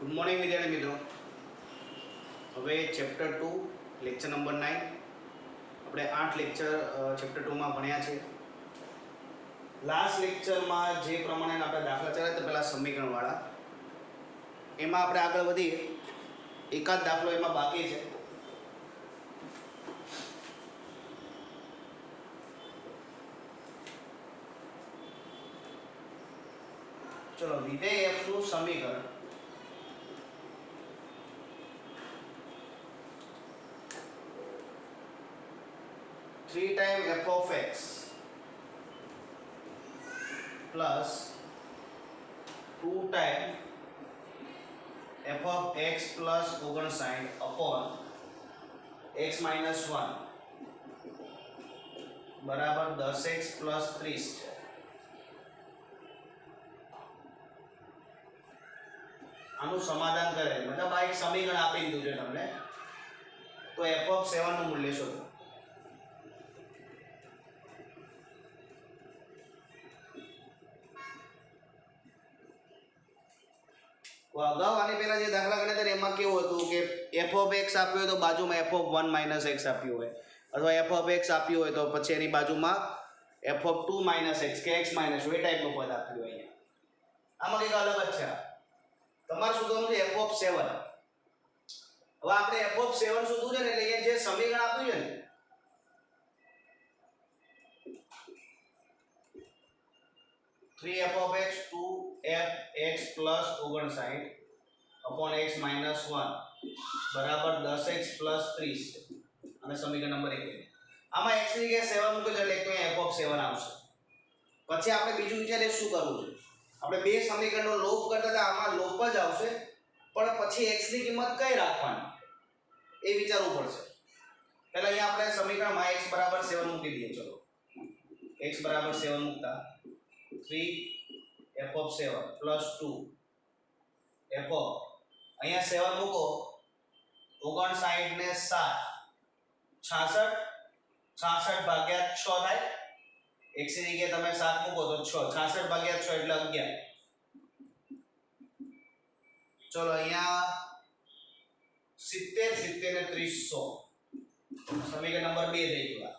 Good morning વિદ્યાર્થી મિત્રો. હવે ચેપ્ટર 2 લેક્ચર નંબર 9 આપણે 8 લેક્ચર ચેપ્ટર 2 માં ભણ્યા છે. લાસ્ટ લેક્ચરમાં જે પ્રમાણે આપણે દાખલા ચાલ્યા તો પહેલા સમીકરણ વાળા એમાં આપણે આગળ વધીએ. એકાદ દાખલો એમાં બાકી છે. ચલો, વિધેય f નું સમીકરણ three time F of x plus two time F of x plus 59 upon x minus 1 बराबर 10x प्लस 30 है. આનું સમાધાન કરે મતલબ આ એક સમીકરણ આપી દીધું છે તમને, તો f of 7 નું મૂલ્ય શોધો. અગાઉ આની પહેલા જે દાખલા ગણ્યા હતા એમાં કેવું હતું કે f of x આપ્યું હોય તો બાજુમાં f of 1 minus x આપ્યું હોય, અથવા f of x આપ્યું હોય તો પછી એની બાજુમાં f of 2 minus x કે x minus એ ટાઈપનું પદ આપ્યું હોય. અહીંયા આમાં કંઈક અલગ જ છે. તમારે શોધવાનું છે f of 7. હવે આપણે f of 7 શોધવું છે ને એટલે અહીંયા જે સમીકરણ આપ્યું છે ને three f of x two f x plus 59 upon x minus 1 बराबर 10x प्लस 30 અને સમીકરણ નંબર 1. આમાં x ની જગ્યાએ 7 મૂકો એટલે તો f of 7 આવશે. પછી આપણે બીજું વિચારીએ શું કરવું છે. આપણે બે સમીકરણનો લોપ કરતા હતા, આમાં લોપ જ આવશે પણ પછી x ની કિંમત કઈ રાખવાની એ વિચારવું પડશે. પહેલા અહીંયા આપણે સમીકરણમાં x બરાબર 7 મૂકી દઈએ. ચલો, x બરાબર 7 મૂકતા 3 f of 7 plus 2 f of અહીંયા 7 મૂકો 59 ને 7 66 66 ભાગ્યા 6 થાય. x ની જગ્યાએ તમે 7 મૂકો તો 6 66 ભાગ્યા 6 એટલે 11. ચલો, અહીંયા 70 70 ને 30 100 સમીકરણ નંબર 2 થઈ ગયું.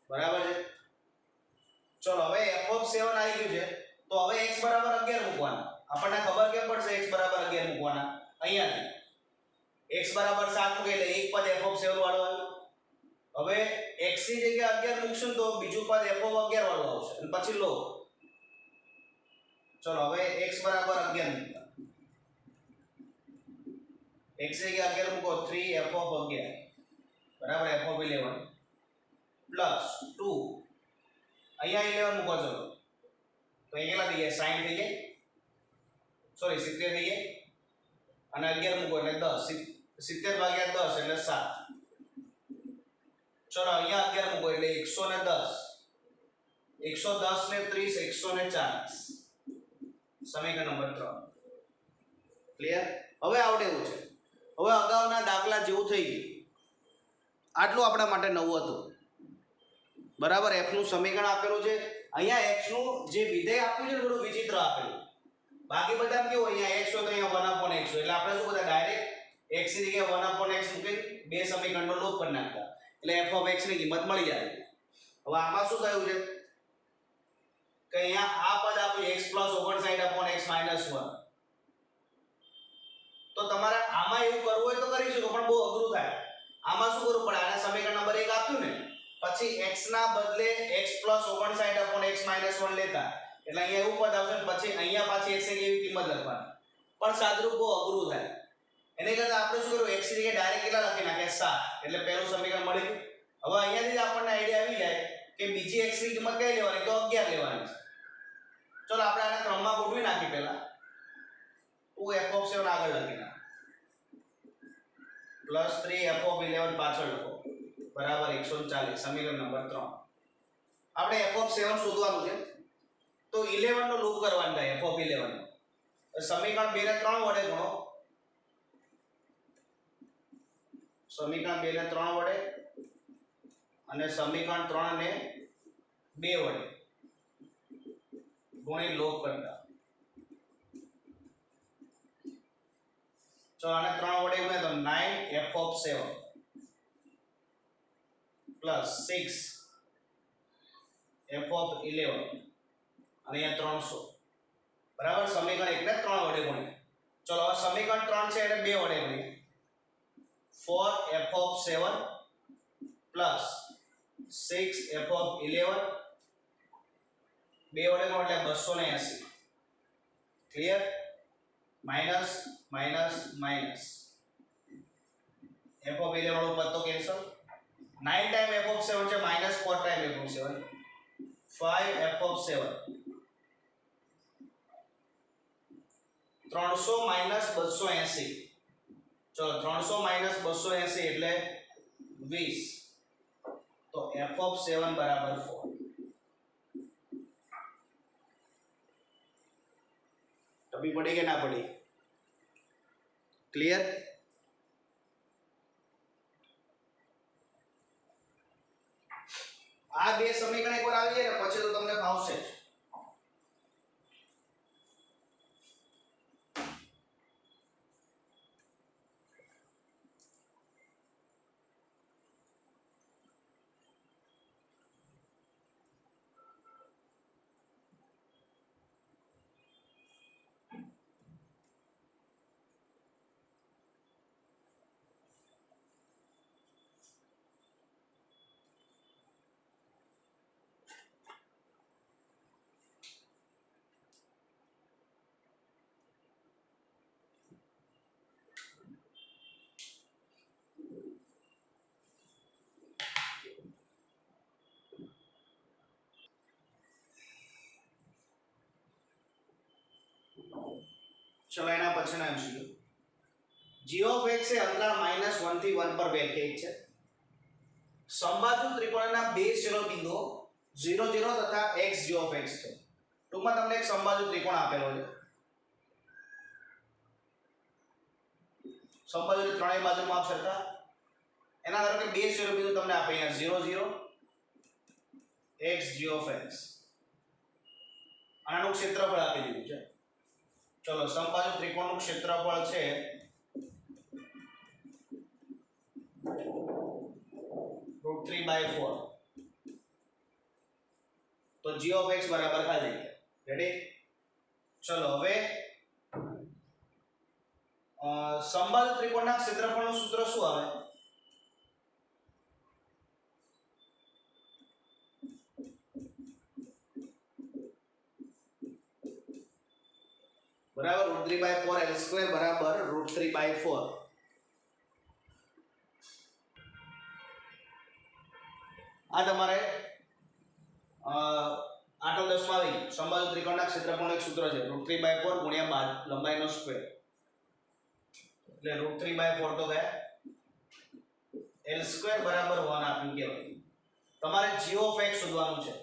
બરાબર છે. चलो, હવે f of 7 આવી ગયું છે તો હવે x બરાબર 11 મૂકવાના. આપણને ખબર કેમ પડશે x બરાબર 11 મૂકવાના? અહીંયાથી x બરાબર 7 મૂકે એટલે એક પદ f of 7 વાળો આવ્યો. હવે x ની જગ્યાએ 11 મૂકશું તો બીજું પદ f of 11 વાળો આવશે અને પછી લો. ચલો, હવે x બરાબર 11 મૂકતા x ની જગ્યાએ 11 મૂકો 3 f of 11 બરાબર f of 11 પ્લસ 2 અહીંયા 11 મૂકો. ચલો, તો અહીંયા કેટલા થઈ ગયા? 60 થઈ ગયા, સોરી 70 થઈ ગયા અને 11 મૂકો એટલે 10. 70 ભાગ્યા 10 એટલે 7. ચલો, અહીંયા 11 મૂકો એટલે 110 110 ને 30 140 સમીકરણ નંબર 3. ક્લિયર? હવે આવડે એવું છે. હવે અગાઉના દાખલા જેવું થઈ ગયું. આટલું આપણા માટે નવું હતું. બરાબર, f નું સમીકરણ આપેલું છે. અહીંયા x નું જે વિધેય આપ્યું છે થોડું વિચિત્ર આપેલું. બાકી બધા કેવું અહીંયા x હોય તો અહીંયા 1 x હોય એટલે આપણે શું કરતા ડાયરેક્ટ x ની જગ્યાએ 1 x મૂકી બે સમીકરણનો લોપ કરી નાખતા એટલે f of x ની કિંમત મળી જાય. હવે આમાં શું થયું છે કે અહીંયા આ પદ આપ્યું x + 59 x - 1. તો તમારે આમાં એવું કરવું હોય તો કરી શકો પણ બહુ અઘરું થાય. આમાં શું કરવું પડે? આના સમીકરણ નંબર 1 આપ્યું ને પછી x ના બદલે x + 59 x - 1 લેતા એટલે અહીંયા એવું પદ આવશે પછી અહીંયા પાછી x ની એવી કિંમત લખવાની. પણ સાદરૂપ બહુ અઘરું થાય. એને કરતા આપણે શું કરવું? x ની જગ્યાએ ડાયરેક્ટ કેટલા લખી નાખ્યા? 7 એટલે પહેલું સમીકરણ મળી ગયું. હવે અહીંયાથી જ આપણને આઈડિયા આવી જાય કે બીજી x ની કિંમત કઈ લેવાની? તો 11 લેવાની છે. ચલો, આપણે આને ક્રમમાં ગોઠવી નાખી. પહેલા 2 f of 7 આગળ લખી નાખ પ્લસ 3 f of 11 પાછળ લખો બરાબર 140 સમીકરણ નંબર 3. આપણે f of 7 શોધવાનું છે તો 11 નો લૂપ કરવાનો થાય. f of 11 સમીકરણ 2 ને 3 વડે ગુણો. સમીકરણ 2 ને 3 વડે અને સમીકરણ 3 ને 2 વડે ગુણી લોપ કરતા ચલો આને 3 વડે ગુણ્યા તો 9 f of 7 plus 6 f of 11 અને અહીંયા 300 બરાબર સમીકરણ 1 ને 3 વડે ગુણીએ ચલો હવે સમીકરણ 3 છે એને 2 વડે ગુણીએ 4 f of 7 plus 6 f of 11 2 વડે ગુણો એટલે 280 clear minus minus minus f of 11 વાળું પદ તો કેન્સલ 9 ટાઈમ f of 7 છે minus 4 time f of 7 5 f of 7 300 minus 280 ચલો 300 માઈનસ 280 એટલે 20 તો f of 7 બરાબર 4 ટપી પડી કે ના પડી ક્લિયર આ બે સમીકરણ એકવાર આવી જાય ને પછી તો તમને ફાવશે જ चलो एना पछीना एमसीक्यू g of x એ અંતરાલ -1 થી 1 પર વ્યાખ્યાયિત છે સમબાજુ ત્રિકોણના બે શિરોબિંદુઓ 0 0 તથા x g of x છે ટૂંકમાં તમને એક સમબાજુ ત્રિકોણ આપેલો છે સમબાજુ ત્રણેય બાજુ માપ સરખા એના ધારો કે બે શિરોબિંદુ તમને આપે અહીંયા 0 0 x g of x આનું ક્ષેત્રફળ આપી દીધું છે चलो समबाजु त्रिकोणનું ક્ષેત્રફળ છે √3/4 તો g of x બરાબર ખાલી જગ્યા રેડી ચલો હવે સમબાજુ ત્રિકોણના ક્ષેત્રફળનું સૂત્ર શું આવે बराबर √3/4 L² बराबर √3/4 આ તમારે 8 10 માં આવી સમબાજુ ત્રિકોણના ક્ષેત્રફળનું એક સૂત્ર છે √3/4 ગુણ્યા લંબાઈનો સ્ક્વેર એટલે √3/4 તો ગયા L² બરાબર 1 આપ્યું કેવાય તમારે g of x શોધવાનું છે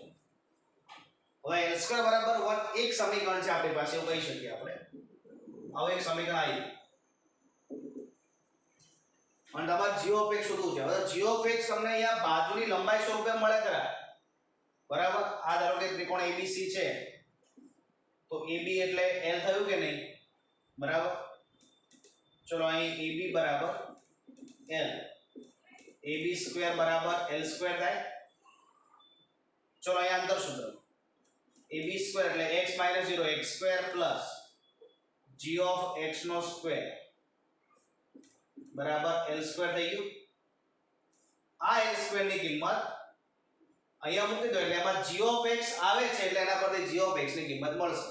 હવે L² બરાબર 1 એક સમીકરણ છે આપણી પાસે એવું કહી શકીએ આપણે હવે એક સમીકરણ આવી અને તમારે g of x શોધવું છે હવે g of x તમને અહીંયા બાજુની લંબાઈ સ્વરૂપે મળે ખરા બરાબર આ ધારો કે ત્રિકોણ ABC છે તો AB એટલે L થયું કે નહીં બરાબર ચલો અહીં AB બરાબર L AB² બરાબર L² થાય ચલો અહીંયા અંતર સૂત્ર AB² એટલે x - 0 x² plus g of x નો સ્ક્વેર બરાબર L² થઈ ગયું આ L² ની કિંમત અહીંયા મૂકી દો એટલે એમાં g of x આવે છે એટલે એના પરથી g of x ની કિંમત મળશે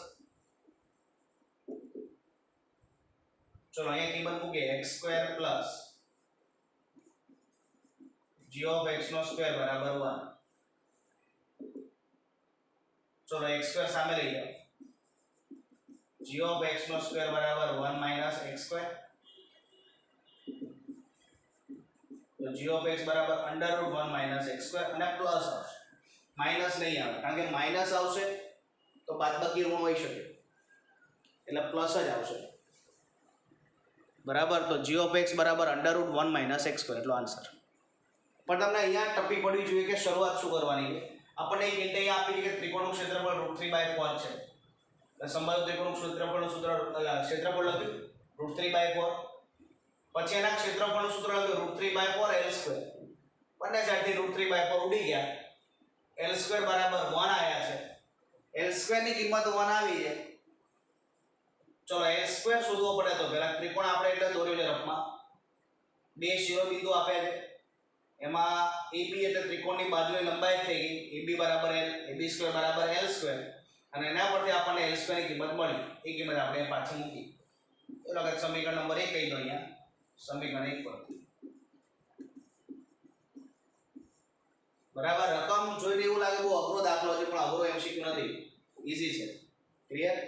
ચલો અહીંયા કિંમત મૂકીએ x² plus g of x નો સ્ક્વેર બરાબર 1 चलो x² सामे लई जाओ g of x નો સ્ક્વેર બરાબર 1 - x². તો g of x બરાબર √1 - x² અને પ્લસ આવશે માઈનસ નહીં આવે કારણ કે માઈનસ આવશે તો બાદબાકી ઋણ હોઈ શકે એટલે પ્લસ જ આવશે બરાબર. તો g of x બરાબર √1 - x² એટલો આન્સર. પણ તમને અહીંયા ટપી પડવી જોઈએ કે શરૂઆત શું કરવાની છે. આપણને એક હિન્ટ અહીંયા આપી છે કે ત્રિકોણનું ક્ષેત્રફળ √3/4 છે. એટલે સમબાજુ ત્રિકોણનું ક્ષેત્રફળનું સૂત્ર ક્ષેત્રફળ લખ્યું √3/4 પછી એના ક્ષેત્રફળનું સૂત્ર લખ્યું √3/4 L² બંને સાઈડથી √3/4 ઉડી ગયા L² બરાબર 1 આયા છે L² ની કિંમત 1 આવી છે ચલો L² શોધવો પડે તો પહેલા ત્રિકોણ આપણે એટલે દોર્યું છે રફમાં બે શિરોબિંદુ આપ્યા છે એમાં AB એટલે ત્રિકોણની બાજુની લંબાઈ થઈ ગઈ AB બરાબર L AB² બરાબર L² અને એના પરથી આપણને L² ની કિંમત મળી એ કિંમત આપણે પાછી મૂકી તો લગત સમીકરણ નંબર 1 કહી દો અહીંયા સમીકરણ 1 પર બરાબર રકમ જોઈને એવું લાગે બહુ અઘરો દાખલો છે પણ અઘરો MCQ નથી ઈઝી છે ક્લિયર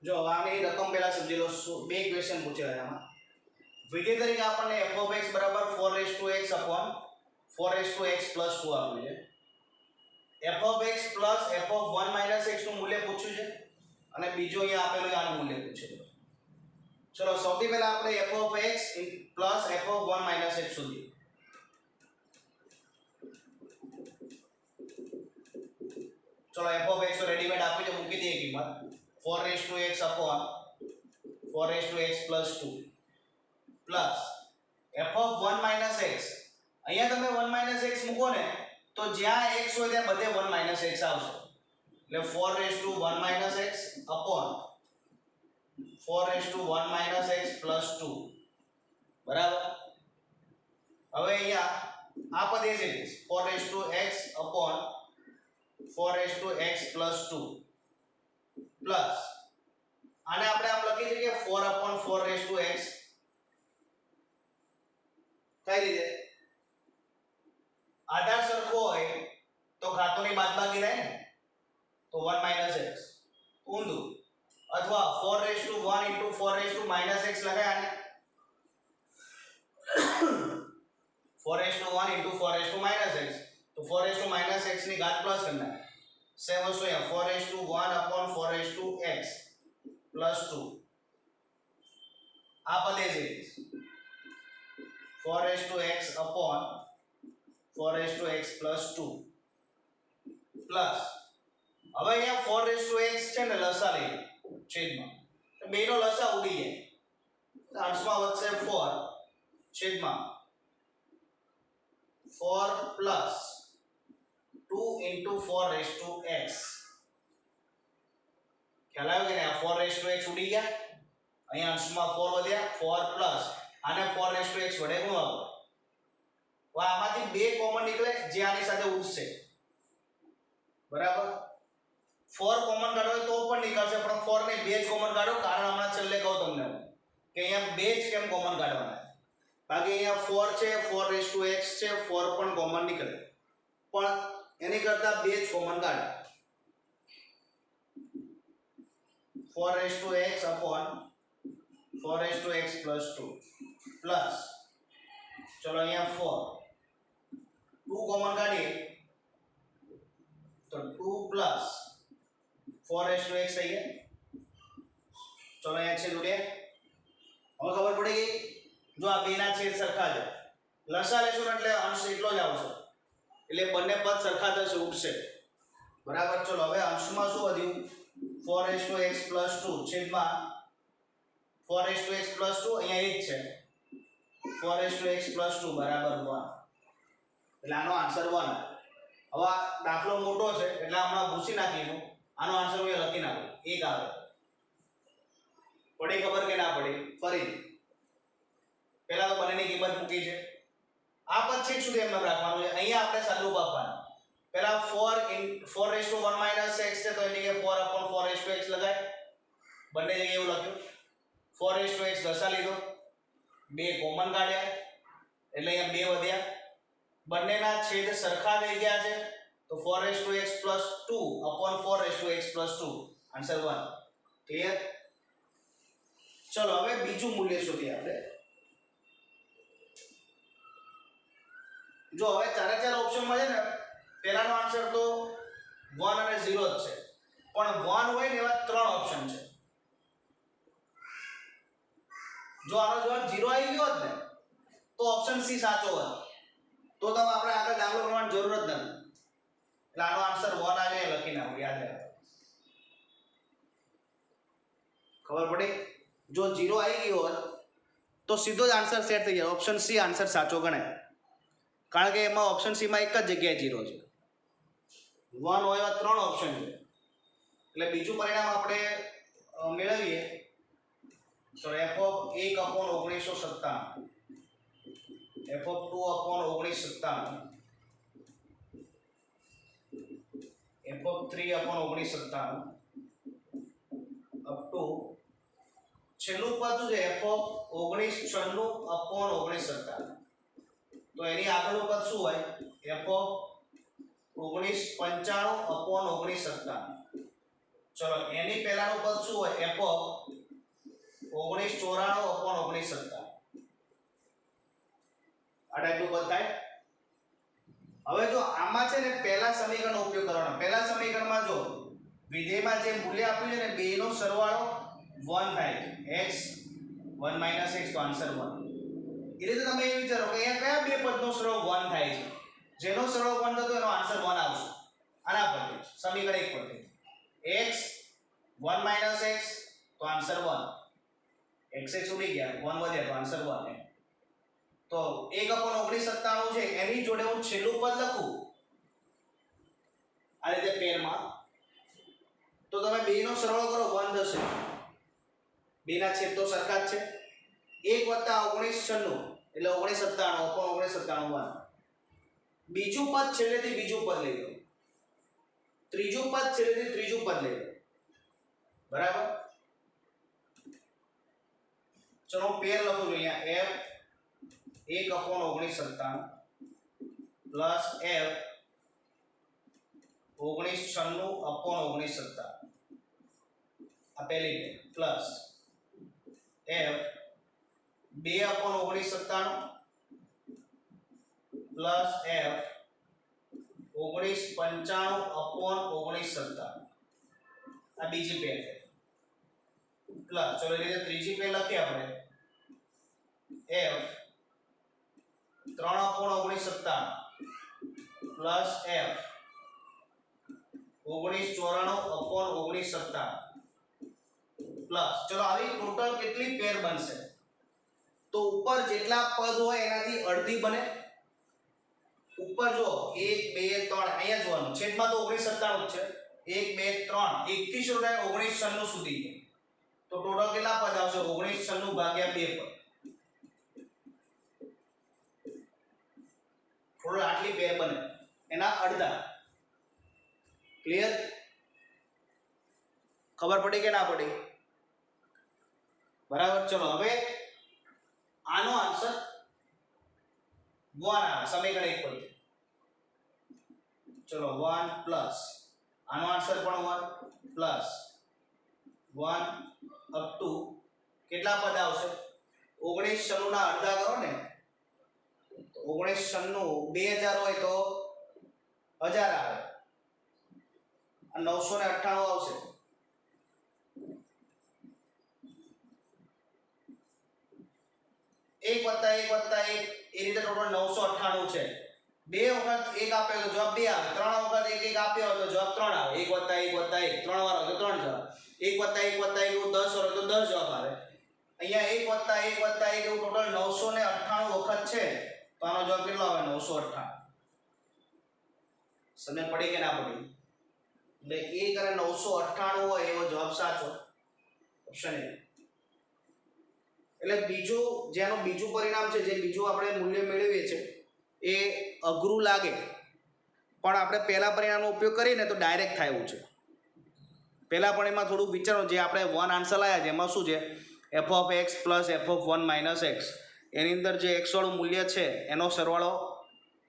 જો આની રકમ પહેલા સમજી લો બે ક્વેશ્ચન પૂછ્યા છે આમાં વિધેય તરીકે આપણને f(x) બરાબર 4x 4x + 2 આપ્યું છે f(x) + f(1 - x) નું મૂલ્ય પૂછ્યું છે અને બીજો અહીંયા આપેલું છે આનું મૂલ્ય પૂછ્યું છે ચલો સૌથી પહેલા આપણે f(x) + f(1 - x) શોધીએ ચલો f(x) તો રેડીમેડ આપી છે મૂકી દઈએ કિંમત 4x + 4x + 2 plus f(1 - x) અહીંયા તમે 1 - x મૂકો ને તો જ્યાં x હોય ત્યાં બધે 1 - x આવશે એટલે 4(1 - x) 4(1 - x + 2 બરાબર હવે અહીંયા આ પદ એ છે 4(x) 4(x + 2 પ્લસ આને આપણે આમ લખી શકીએ 4/4(x) કઈ રીતે આધાર સરખો હોય તો ઘાતોની બાદબાકી થાય ને તો 1 - x ઊંધું અથવા 4(1 * 4(-x) લખાય આને 4(1 * 4(-x) તો 4(-x) ની ઘાત પ્લસ કરી નાખે સેમ વસ્તુ અહીંયા 4(1/4(x) + 2 આ પદ એ છે 4(x) + 2 પ્લસ હવે અહીંયા 4(x) છે ને લસા લઈ છેદમાં તો બેનો લસા ઉડી જાય અંશમાં વધશે 4 છેદમાં 4 પ્લસ 2 * 4(x) ખ્યાલ આવ્યો કે નહીં આ 4(x) ઉડી ગયા અહીંયા અંશમાં 4 વધ્યા 4 પ્લસ આને 4(x) વડે ગુણાવો તો આમાંથી બે કોમન નીકળે જે આની સાથે ઉડશે બરાબર 4 કોમન કાઢો તો પણ નીકળશે પણ 4 ને બે જ કોમન કાઢો કારણ હમણાં છેલ્લે કહું તમને કે અહીંયા બે જ કેમ કોમન કાઢવાના બાકી અહીંયા 4 છે 4(x) છે 4 પણ કોમન નીકળે પણ એની કરતા બે જ કોમન કાઢો 4(x) + 2 પ્લસ ચલો અહીંયા 4 2 કોમન કાઢીએ તો 2 પ્લસ 4(x) થઈ ગયા ચલો અહીંયા છેદ ઉડ્યા હવે ખબર પડી ગઈ જો આ બેના છેદ સરખા છે લસા લેશું એટલે અંશ એટલો જ આવશે એટલે બંને પદ સરખા થશે ઉડશે બરાબર ચલો હવે અંશમાં શું વધ્યું 4(x) + 2 છેદમાં 4(x) + 2 અહીંયા એ જ છે 4(x) + 2 બરાબર 1 એટલે આનો આન્સર 1 હવે આ દાખલો મોટો છે એટલે હમણાં ભૂસી નાખીશું આનો આન્સર હું લખી નાખું 1 આવે પડી ખબર કે ના પડી ફરી પહેલા તો બંનેની કિંમત મૂકી છે આ પદ છેક સુધી એમ રાખવાનું છે અહીંયા આપણે સાદુરૂપ આપવાનું પહેલા 4(1 - x) છે તો એની જગ્યાએ 4/4(x) લગાય બંને જગ્યાએ એવું લખ્યું 4(x) લસા લીધો બે કોમન કાઢ્યા એટલે અહીંયા બે વધ્યા બંનેના છેદ સરખા થઈ ગયા છે તો 4x + 2 upon 4x + 2 answer 1 clear ચલો હવે બીજું મૂલ્ય શોધીએ આપણે જો હવે ચારે ચાર ઓપ્શનમાં છે ને પહેલાનો આન્સર તો 1 અને 0 જ છે પણ 1 હોય ને એવા ત્રણ ઓપ્શન છે જો આનો જવાબ 0 આવી ગયો હોત ને તો ઓપ્શન સી સાચો હોત તો તમે આપણે આગળ દાખલો કરવાની જરૂર જ નથી એટલે આનો આન્સર 1 આવે એ લખી નાખો યાદ રાખો ખબર પડી જો 0 આવી ગયો હોત તો સીધો જ આન્સર સેટ થઈ જાય ઓપ્શન સી આન્સર સાચો ગણાય કારણ કે એમાં ઓપ્શન સી માં એક જ જગ્યાએ 0 છે 1 હોય એવા ત્રણ ઓપ્શન છે એટલે બીજું પરિણામ આપણે મેળવીએ તો f(1/1997) f(2/1997) f(3/1997) up to છેલ્લું પદ શું છે f(1996/1997) તો એની આગળનું પદ શું હોય f(1995/1997) ચલો એની પહેલાનું પદ શું હોય f(1994/1997) આ ટાઈપનું પદ થાય હવે જો આમાં છે ને પહેલા સમીકરણનો ઉપયોગ કરવાનો પહેલા સમીકરણમાં જો વિધેયમાં જે મૂલ્ય આપ્યું છે ને બેનો સરવાળો 1 થાય x 1 - x તો આન્સર 1 એ રીતે તમે એ વિચારો કે અહીંયા કયા બે પદનો સરવાળો 1 થાય છે જેનો સરવાળો 1 થતો એનો આન્સર 1 આવશે આના પરથી સમીકરણ 1 પરથી x 1 - x તો આન્સર 1 x ઉડી ગયા 1 વધ્યા તો આન્સર 1 તો 1/1997 છે એની જોડે હું છેલ્લું પદ લખું આ રીતે પેરમાં તો તમે બેનો સરવાળો કરો 1 થશે બેના છેદ તો સરખા જ છે 1 + 1996 એટલે 1997/1997 1 બીજું પદ છેલ્લેથી બીજું પદ લઈ લો ત્રીજું પદ છેલ્લેથી ત્રીજું પદ લઈ લો બરાબર ચલો પેર લખું છું અહીંયા f(1/1997) પ્લસ f(1996/1997) આ પહેલી પેર પ્લસ f(2/1997) પ્લસ f(1995/1997) આ બીજી પેર છે પ્લસ ચલો એ રીતે ત્રીજી પેર લખીએ આપણે f(3/1997) પ્લસ f(1994/1997) પ્લસ ચલો આવી ટોટલ કેટલી પેર બનશે તો ઉપર જેટલા પદ હોય એનાથી અડધી બને ઉપર જો 1 2 3 અહીંયા જોવાનું છેદમાં તો 1997 છે 1 2 3 1 થી શરૂ થાય 1996 સુધી તો ટોટલ કેટલા પદ આવશે 1996 ભાગ્યા 2 પદ ટોટલ આટલી પેર બને એના અડધા ક્લિયર ખબર પડી કે ના પડી બરાબર ચલો હવે આનો આન્સર 1 આવે સમીકરણ 1 પરથી ચલો 1 પ્લસ આનો આન્સર પણ 1 પ્લસ 1 અપ ટુ કેટલા પદ આવશે 1996 ના અડધા કરો ને 1996 2000 હોય તો 1000 આવે અને 998 આવશે એક વત્તા એક એ રીતે ટોટલ 998 છે બે વખત એક આપ્યો તો જવાબ 2 આવે ત્રણ વખત એક એક આપ્યો તો જવાબ 3 આવે 1 + 1 + 1 ત્રણ વાર હોય તો 3 જવાબ 1 + 1 + 1 એવું 10 હોય તો 10 જવાબ આવે અહીંયા 1 + 1 + 1 એવું ટોટલ 998 વખત છે તો આનો જવાબ કેટલો આવે 998 સમજ પડી કે ના પડી એટલે 1 અને 998 હોય એવો જવાબ સાચો ઓપ્શન એ એટલે બીજું જેનું બીજું પરિણામ છે જે બીજું આપણે મૂલ્ય મેળવીએ છે એ અઘરું લાગે પણ આપણે પહેલા પરિણામનો ઉપયોગ કરીને તો ડાયરેક્ટ થાય એવું છે પહેલા પણ એમાં થોડું વિચારો જે આપણે 1 આન્સર લાવ્યા છે એમાં શું છે f(x + f(1 - x) એની અંદર જે x વાળું મૂલ્ય છે એનો સરવાળો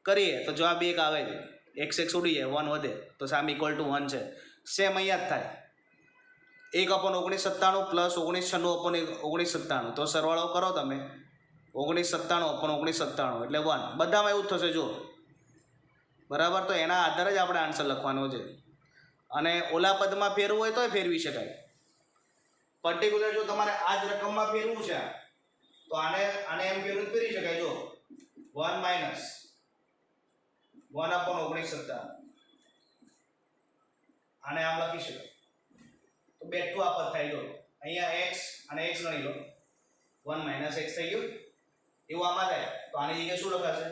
કરીએ તો જવાબ 1 આવે છે. x x ઉડી જાય, 1 વધે તો સામે ઇક્વલ ટુ 1 છે. સેમ અહીંયા જ થાય, 1/1997 પ્લસ 1996/1997, તો સરવાળો કરો તમે, 1997/1997 એટલે 1. બધામાં એવું જ થશે જો, બરાબર. તો એના આધારે જ આપણે આન્સર લખવાનો છે. અને ઓલા પદમાં ફેરવું હોય તોય ફેરવી શકાય. પર્ટિક્યુલર જો તમારે આ જ રકમમાં ફેરવું છે તો આને એમ ફેરવી શકાય જો, 1 માઇનસ 1/1997, આને આમ લખી શકાય. તો બેઠું આ પદ થાય જો, અહીંયા x અને x ગણી લો, 1 માઇનસ x થઈ ગયું. એવું આમાં થાય તો આની જગ્યાએ શું લખાશે?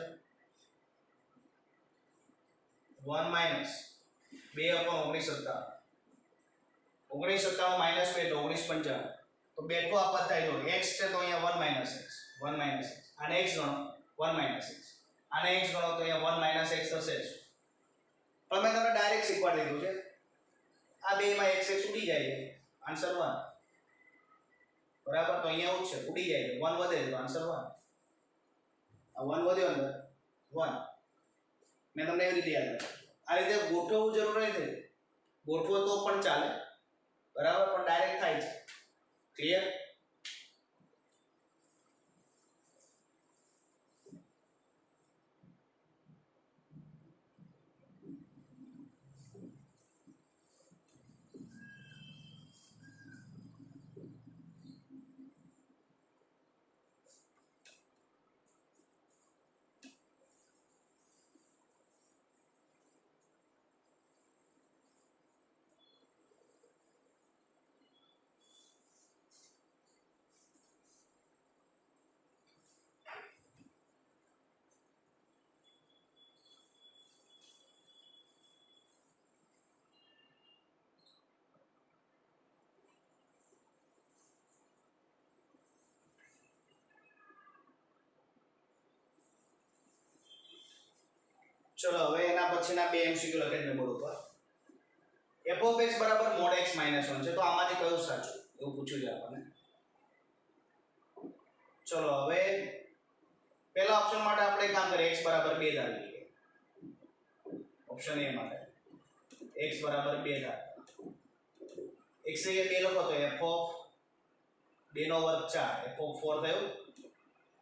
1 માઇનસ 2/1997, 1997 માઇનસ 2 તો 1995. તો બેઠું આ પદ થાય જો, x છે તો અહીંયા 1 માઇનસ x, 1 માઇનસ x, આને x ગણો 1 માઇનસ x, આને x ગણો તો અહીંયા 1 માઇનસ x થશે જ. પણ મેં તમને ડાયરેક્ટ શીખવાડી દીધું છે. આ બેમાં x x ઉડી જાય છે, આન્સર 1. બરાબર. તો અહીંયા એવું છે, ઉડી જાય છે, 1 વધે તો આન્સર 1. આ 1 વધ્યો અંદર 1. મેં તમને એવી રીતે યાદ રાખ્યું. આ રીતે ગોઠવવું જરૂર નથી, ગોઠવો તો પણ ચાલે, બરાબર, પણ ડાયરેક્ટ થાય છે. ક્લિયર? ચલો હવે એના પછીના બે એમસીક્યુ લખે છે બોર્ડ ઉપર. f of x બરાબર mod x minus 1 છે, તો આમાંથી કયું સાચું એવું પૂછ્યું છે આપણને. ચલો હવે પહેલા ઓપ્શન માટે આપણે કામ કરીએ, x બરાબર 2 ધારી લઈએ. ઓપ્શન એ માટે x બરાબર 2 ધાર, x ને 2 લખો તો f of 2 નો વર્ગ 4, f of 4 થયું.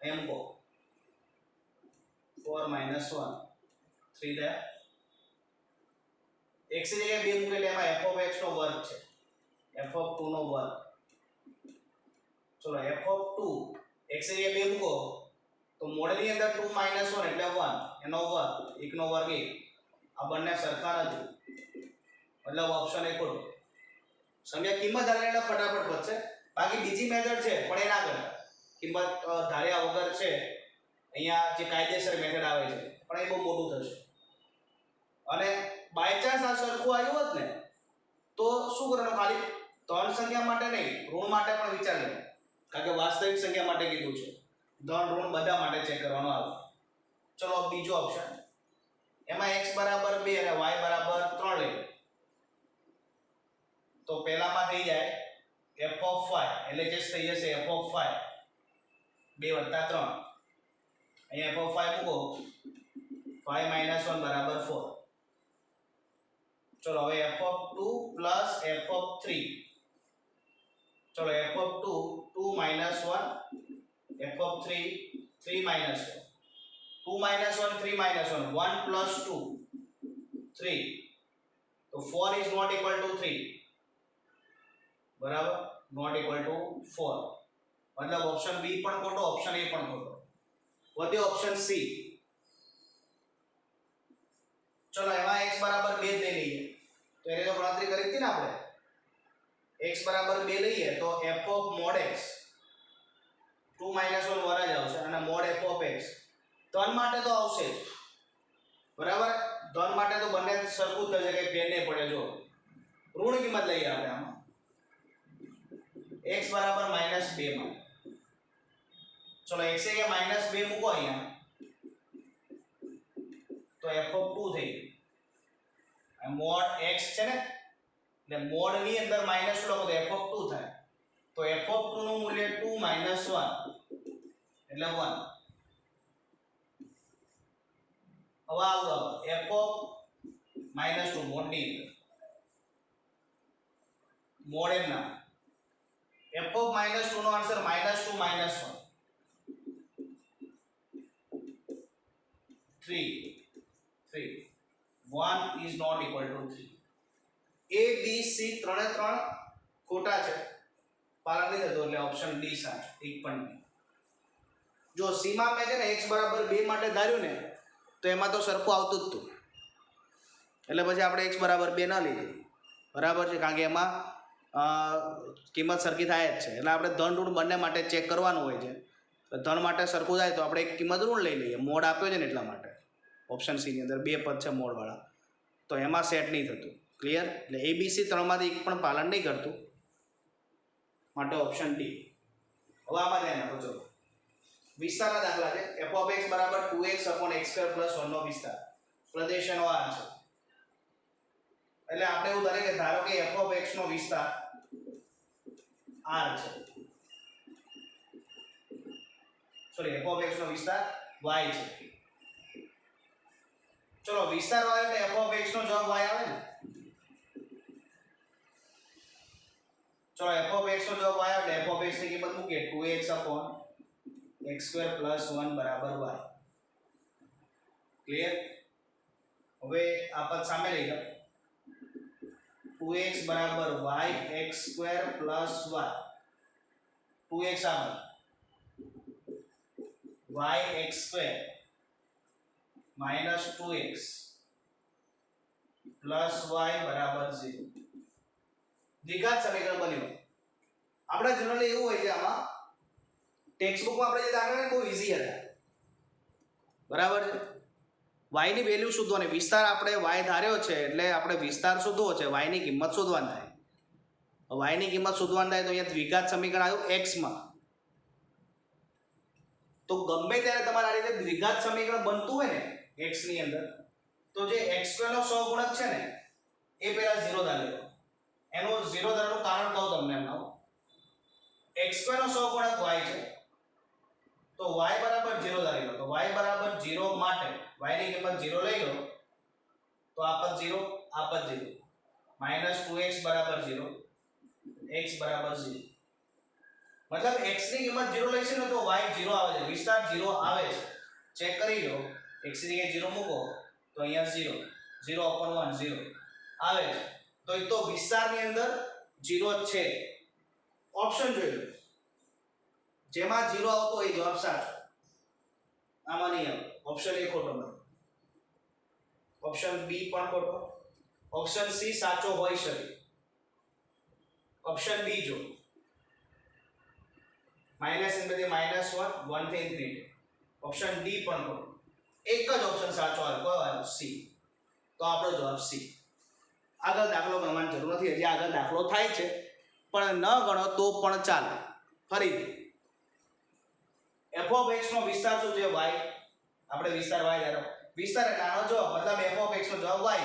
એમ કો 4 minus 1 3 થયા. x ની જગ્યાએ 2 મૂકેલે એમાં f of x નો વર્ગ છે, f of 2 નો વર્ગ. ચલો f of 2 x ની જગ્યાએ 2 મૂકો તો મોડની અંદર 2 minus 1 એટલે 1, એનો વર્ગ, 1 નો વર્ગ 1. આ બંને સરખા નથી, મતલબ ઓપ્શન એ ખોટો. સમજ્યા? કિંમત ધારીને ફટાફટ વધશે. બાકી બીજી મેથડ છે પણ એ ના કરતા, કિંમત ધાર્યા વગર છે. અહીંયા જે કાયદેસર મેથડ આવે છે પણ એ બહુ મોટું થશે. અને બાય ચાન્સ આ સરખું આવ્યું હોત ને તો શું કરવાનું, ખાલી ધન સંખ્યા માટે નહીં, ઋણ માટે પણ વિચાર લેવાનો. કારણ કે વાસ્તવિક સંખ્યા માટે કીધું છે, ધન ઋણ બધા માટે ચેક કરવાનો આવે. ચલો બીજો ઓપ્શન, એમાં x બરાબર 2 અને y બરાબર 3 લઈએ તો પહેલામાં થઈ જાય f of 5, એટલે જે થઈ જશે f of 5 2 + 3. અહીંયા f of 5 મૂકો, 5 minus 1 બરાબર 4. ચલો હવે f of 2 plus f of 3. ચલો f of 2 2 minus 1, f of 3 3 minus 1. 2 minus 1 3 minus 1, 1 plus 2 3. તો 4 is not equal to 3, બરાબર, not equal to 4. મતલબ ઓપ્શન બી પણ ખોટો, ઓપ્શન એ પણ ખોટો. વધ્યો ઓપ્શન સી. ચલો એમાં x બરાબર 2 લઈ લઈએ તો એને તો ગણતરી કરી હતી ને આપણે. x બરાબર 2 લઈએ તો f of mod x 2 minus 1 વર જ આવશે, અને mod f of x ધન માટે તો આવશે જ, બરાબર. ધન માટે તો બંને સરખું થશે, કે ફેર નહીં પડે. જો ઋણ કિંમત લઈએ આપણે આમાં, x બરાબર -2 માં. ચલો x એ -2 મૂકો અહીંયા તો f of 2 થઈ ગયું. mod x છે ને, એટલે mod ની અંદર માઈનસ લખો તો f of 2 થાય. તો f of 2 નું મૂલ્ય 2 - 1 એટલે 1. હવે આવો f ઓફ -2 મોડ ની અંદર મોડ એમ ના f of -2 no answer -2 -1 3 3 1 is not equal to 3 a b c ત્રણે ત્રણ ખોટા છે પાલન નહીં થતું એટલે ઓપ્શન ડી સાચો એક પણ નહીં જો c માં મેં છે ને x બરાબર 2 માટે ધાર્યું ને તો એમાં તો સરખું આવતું જ હતું એટલે પછી આપણે x બરાબર 2 ન લીધું બરાબર છે કારણ કે એમાં કિંમત સરખી થાય જ છે એટલે આપણે ધન ઋણ બંને માટે ચેક કરવાનું હોય છે તો ધન માટે સરખું થાય તો આપણે એક કિંમત ઋણ લઈ લઈએ મોડ આપ્યો છે ને એટલા માટે ઓપ્શન સી ની અંદર 2 પદ છે મોડવાળા તો એમાં સેટ નહીં થતું ક્લિયર એટલે એ બી સી ત્રણમાંથી એક પણ પાલન નહીં કરતું માટે ઓપ્શન ડી હવે આમાં ધ્યાન આપો ચલો વિસ્તારના દાખલા છે f of x બરાબર 2x / x² + 1 નો વિસ્તાર પ્રદેશનો આ છે એટલે આપણે એવું ધારીએ કે ધારો કે f of x નો વિસ્તાર r છે સોરી f of x નો વિસ્તાર y છે ચલો વિસ્તાર હોય એટલે f of x નો જવાબ y આવે ને ચલો f of x નો જવાબ y આવે એટલે f of x ની કિંમત મૂકીએ 2x / x² + 1 બરાબર y ક્લિયર હવે આ પદ સામે લઈ લો 2x બરાબર y x² + y 2x આવે y x² - 2x + y બરાબર 0 દ્વિઘાત સમીકરણ બન્યું આપણે જનરલી એવું હોય છે આમાં ટેક્સ્ટ બુકમાં આપણે જે દાખલા ને બહુ ઈઝી હતા બરાબર છે y ની વેલ્યુ શોધવાની વિસ્તાર આપણે y ધાર્યો છે એટલે આપણે વિસ્તાર શોધવો છે y ની કિંમત શોધવાની થાય y ની કિંમત શોધવાની થાય તો અહીંયા દ્વિઘાત સમીકરણ આવ્યું x માં તો ગમે ત્યારે તમારે આ રીતે દ્વિઘાત સમીકરણ બનતું હોય ને x ની અંદર તો જે x² નો સહગુણક છે ને એ પહેલા 0 ધારી લો એનો 0 ધારવાનું કારણ કહું તમને એમનો x² નો સહગુણક y છે તો y બરાબર 0 ધારી લો તો y બરાબર 0 માટે y ની કિંમત 0 લઈ લો તો આ પદ 0 આ પદ 0 -2x બરાબર 0 x બરાબર 0 मतलब x ની કિંમત 0 લઈશું ને તો y 0 આવે છે વિસ્તાર 0 આવે છે ચેક કરી લો x ની જગ્યાએ 0 મૂકો તો અહીંયા 0 0/1 0 આવે છે તો એ તો વિસ્તારની અંદર 0 છે ઓપ્શન જોઈ લો જેમાં 0 આવતો એ જવાબ સાચો આમાં નહીં આવે ઓપ્શન એ ખોટો બને ઓપ્શન બી પણ ખોટો ઓપ્શન સી સાચો હોઈ શકે ઓપ્શન બી જો માઈનસ ઇનથી -1 1 થી ઇન્ફિનિટી ઓપ્શન ડી પણ ખોટો એક જ ઓપ્શન સાચો આવે કયો આવ્યો સી તો આપણો જવાબ સી આગળ દાખલો ગણવાની જરૂર નથી હજી આગળ દાખલો થાય છે પણ ન ગણો તો પણ ચાલે ફરીથી f of x નો વિસ્તાર શું છે y આપણે વિસ્તાર y ધારો વિસ્તાર એટલે આનો જવાબ મતલબ f of x નો જવાબ y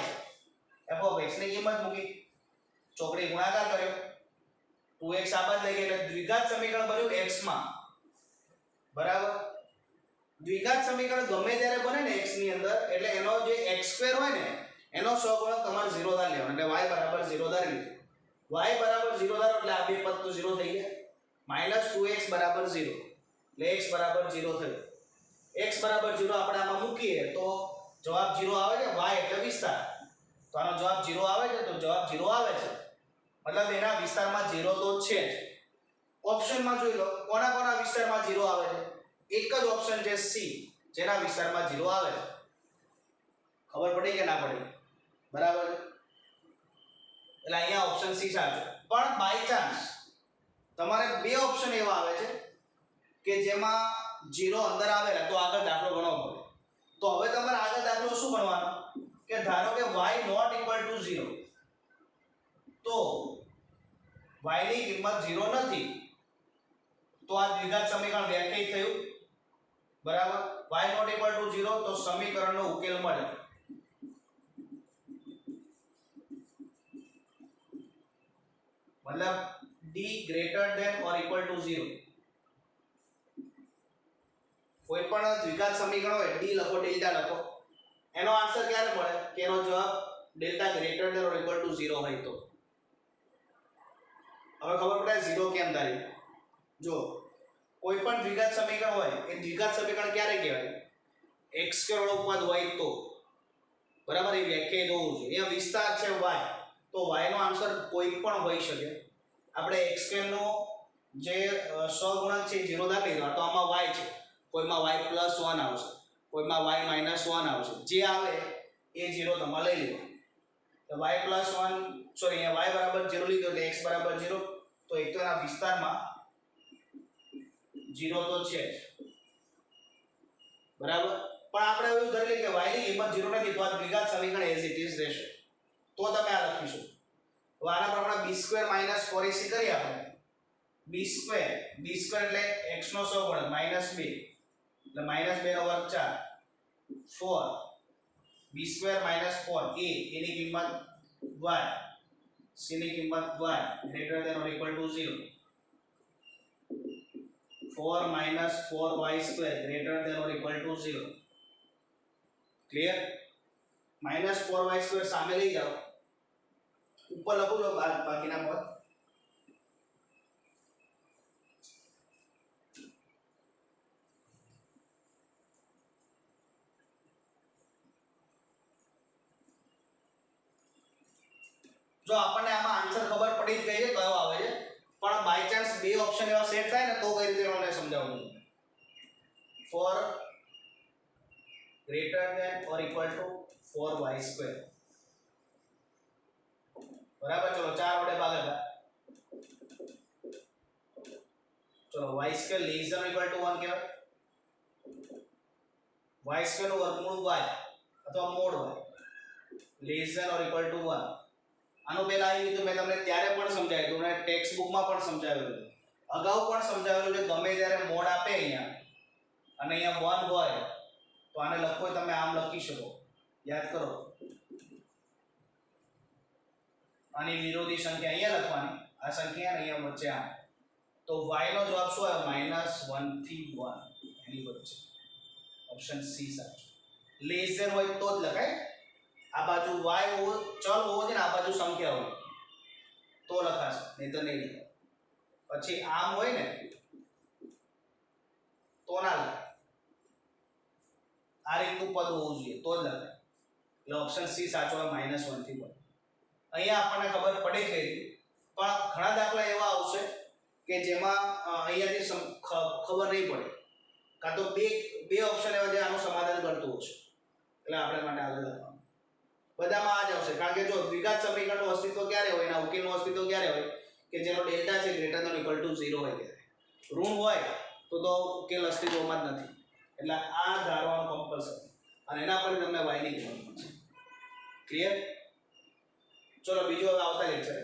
છે f of x ની કિંમત મૂકી ચોકડી ગુણાકાર કર્યો 2x આ બાદ લઈ ગયા એટલે દ્વિઘાત સમીકરણ બન્યું x માં બરાબર દ્વિઘાત સમીકરણ ગમે ત્યારે બને ને x ની અંદર એટલે એનો જે x² હોય ને એનો સહગુણક તમારે 0 ધાર લેવાનો એટલે y બરાબર 0 ધારી લીધું y બરાબર 0 ધારો એટલે આ બે પદ તો 0 થઈ ગયા -2x બરાબર 0 એટલે x બરાબર 0 થયો x બરાબર 0 આપણે આમાં મૂકીએ તો જવાબ 0 આવે છે y એટલે વિસ્તાર તો આનો જવાબ 0 આવે છે તો જવાબ 0 આવે છે મતલબ એના વિસ્તારમાં 0 તો છે જ ઓપ્શનમાં જોઈ લો કોના કોના વિસ્તારમાં 0 આવે છે એક જ ઓપ્શન છે સી જેના વિસ્તારમાં 0 આવે છે ખબર પડી કે ના પડી બરાબર એટલે અહીંયા ઓપ્શન સી સાચો પણ બાય ચાન્સ તમારે બે ઓપ્શન એવા આવે છે કે જેમાં 0 અંદર આવેલા તો આગળ દાખલો ગણવો પડે તો હવે તમારે આગળ દાખલો શું ગણવાનો કે ધારો કે y ≠ 0 તો y ની કિંમત 0 નથી તો આ દ્વિઘાત સમીકરણ વ્યાખ્યાયિત થયું બરાબર y ≠ 0 તો સમીકરણનો ઉકેલ મળે मतलब d greater than or equal to 0 કોઈ પણ દ્વિઘાત સમીકરણ હોય d લખો ડેલ્ટા લખો એનો આન્સર ક્યારે મળે કે એનો જવાબ delta greater than or equal to 0 હોય તો. હવે ખબર પડે 0 કેમ ધારી. જો કોઈ પણ દ્વિઘાત સમીકરણ હોય એ દ્વિઘાત સમીકરણ ક્યારે કહેવાય? x સ્ક્વેર વાળો પદ હોય તો. બરાબર, એ વ્યાખ્યાયિત હોવું જોઈએ. અહીંયા વિસ્તાર છે y, તો y નો આન્સર કોઈ પણ હોઈ શકે. આપણે x સ્ક્વેર નો જે સહગુણક છે 0 દાખલી દો, તો આમાં y છે, કોઈમાં y + 1 આવશે, કોઈમાં y - 1 આવશે. જે આવે એ 0 તમારે લઈ લેવાનું. તો y + 1 સોરી અહીંયા y = 0 લીધો એટલે x = 0, તો એક તો એના વિસ્તારમાં 0 તો છે જ. બરાબર, પણ આપણે એવું ધરી લઈએ કે y ની કિંમત 0 નથી, તો આ દ્વિઘાત સમીકરણ એઝ ઇટ ઇઝ રહેશે. તો તમે આ લખીશું. હવે આના પ્રમાણે b² - 4ac કરીએ આપણે. b² એટલે x નો સહગુણક -2 એટલે -2/4 4 b² - 4 a એની કિંમત y, c ની કિંમત y greater than or equal to 0, 4 - 4y² greater than or equal to 0. Clear? -4y² સામે લઈ જાઓ, ઉપર લખું છો બાકીના પદ. જો આપણને આમાં આન્સર ખબર પડી જ ગઈ છે કયો આવે છે, પણ બાય ચાન્સ બે ઓપ્શન એવા સેટ થાય ને તો કઈ રીતે મને સમજાવવું. 4 greater than or equal to 4y². બરાબર, ચલો 4 વડે ભાગાકાર. ચલો y² less than equal to 1 કહેવાય. y² નું વર્ગમૂળ y અથવા mod y less than or equal to 1. આનો પહેલા આવી તો મેં તમને ત્યારે પણ સમજાવ્યું હતું, મેં ટેક્સ્ટ બુકમાં પણ સમજાવ્યું હતું, અગાઉ પણ સમજાવેલું છે. ગમે ત્યારે મોડ આપે અહીંયા અને અહીંયા 1 હોય તો આને લખો તમે આમ લખી શકો. યાદ કરો, આની વિરોધી સંખ્યા અહીંયા લખવાની, આ સંખ્યા અને અહીંયા વચ્ચે આમ. તો y નો જવાબ શું આવ્યો? -1 થી 1 એની વચ્ચે. ઓપ્શન સી સાચું. લેસ ધેન હોય તો જ લખાય. આ બાજુ y હો ચલ હોવો જોઈએ ને, આ બાજુ સંખ્યા હોય તો લખાશે, નહીં તો નહીં લખાય. પછી આમ હોય ને તો ના લખાય. આ રીતનું પદ હોવું જોઈએ તો જ લખાય. એટલે ઓપ્શન સી સાચો હોય, -1 થી 1. અહીંયા આપણને ખબર પડી ગઈ હતી, પણ ઘણા દાખલા એવા આવશે કે જેમાં અહીંયાથી ખબર નહીં પડે, કાં તો બે ઓપ્શન એવા જે આનું સમાધાન કરતું હશે, એટલે આપણે માટે આગળ લખવાનું. બધામાં આ જ આવશે, કારણ કે જો દ્વિઘાત સમીકરણનું અસ્તિત્વ ક્યારે હોય, એના ઉકેલનું અસ્તિત્વ ક્યારે હોય કે જેનો ડેલ્ટા છે ગ્રેટર ધેન ઇક્વલ ટુ 0 હોય ત્યારે. ઋણ હોય તો ઉકેલ અસ્તિત્વમાં જ નથી. એટલે આ ધારવાનું કમ્પલસરી, અને એના પર તમને y ની કિંમત મળશે. ક્લિયર? ચલો બીજો હવે આવતા લેક્ચર